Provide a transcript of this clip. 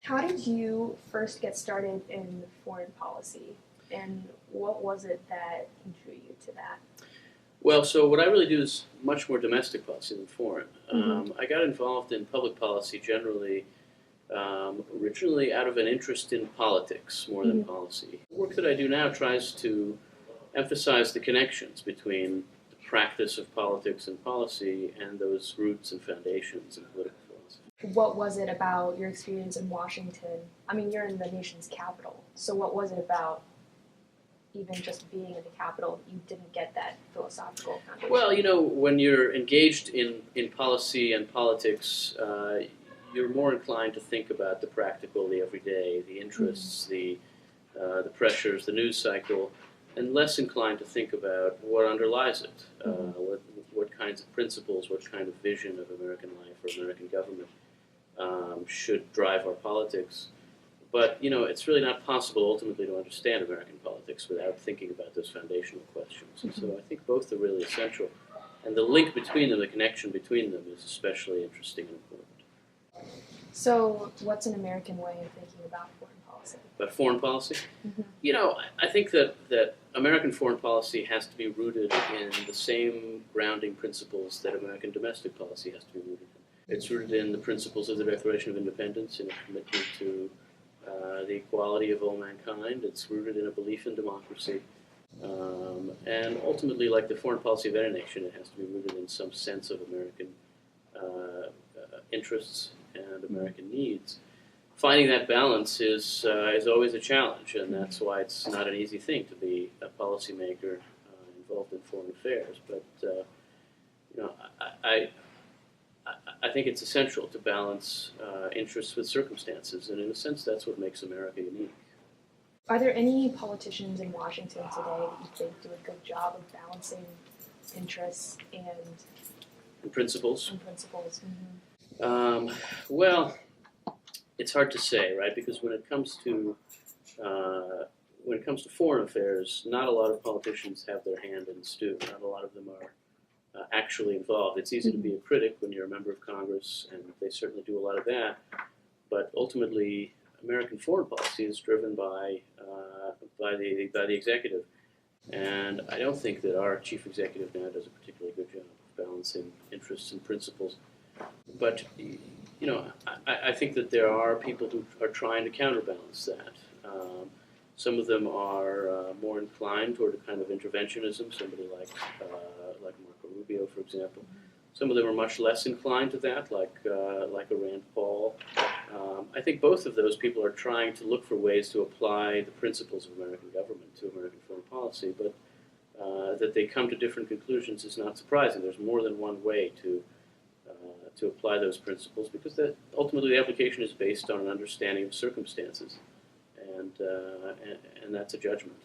How did you first get started in foreign policy, and what was it that drew you to that? Well, so what I really do is much more domestic policy than foreign. Mm-hmm. I got involved in public policy generally, originally out of an interest in politics more than Mm-hmm. policy. The work that I do now tries to emphasize the connections between the practice of politics and policy and those roots and foundations in political philosophy. What was it about your experience in Washington? I mean, you're in the nation's capital, so what was it about even just being in the capital you didn't get that philosophical foundation? Well, when you're engaged in policy and politics, you're more inclined to think about the practical, the everyday, the interests, the pressures, the news cycle, and less inclined to think about what underlies it, what kinds of principles, what kind of vision of American life or American government should drive our politics. But, it's really not possible ultimately to understand American politics without thinking about those foundational questions. And so I think both are really essential. And the link between them, the connection between them, is especially interesting and important. So, what's an American way of thinking about foreign policy? But foreign policy? Mm-hmm. I think that American foreign policy has to be rooted in the same grounding principles that American domestic policy has to be rooted in. It's rooted in the principles of the Declaration of Independence, in a commitment to the equality of all mankind. It's rooted in a belief in democracy. And ultimately, like the foreign policy of any nation, it has to be rooted in some sense of American interests and American needs. Finding that balance is always a challenge, and that's why it's not an easy thing to be a policymaker involved in foreign affairs. But I think it's essential to balance interests with circumstances, and in a sense, that's what makes America unique. Are there any politicians in Washington today that you think do a good job of balancing interests and Principles? principles? Well, it's hard to say, right? Because when it comes to foreign affairs, not a lot of politicians have their hand in the stew. Not a lot of them are actually involved. It's easy to be a critic when you're a member of Congress, and they certainly do a lot of that. But ultimately, American foreign policy is driven by the executive, and I don't think that our chief executive now does a particularly good job of balancing interests and principles. But I think that there are people who are trying to counterbalance that. Some of them are more inclined toward a kind of interventionism. Somebody like Marco Rubio, for example. Some of them are much less inclined to that, like a Rand Paul. I think both of those people are trying to look for ways to apply the principles of American government to American foreign policy, but that they come to different conclusions is not surprising. There's more than one way to apply those principles, because ultimately the application is based on an understanding of circumstances, and that's a judgment.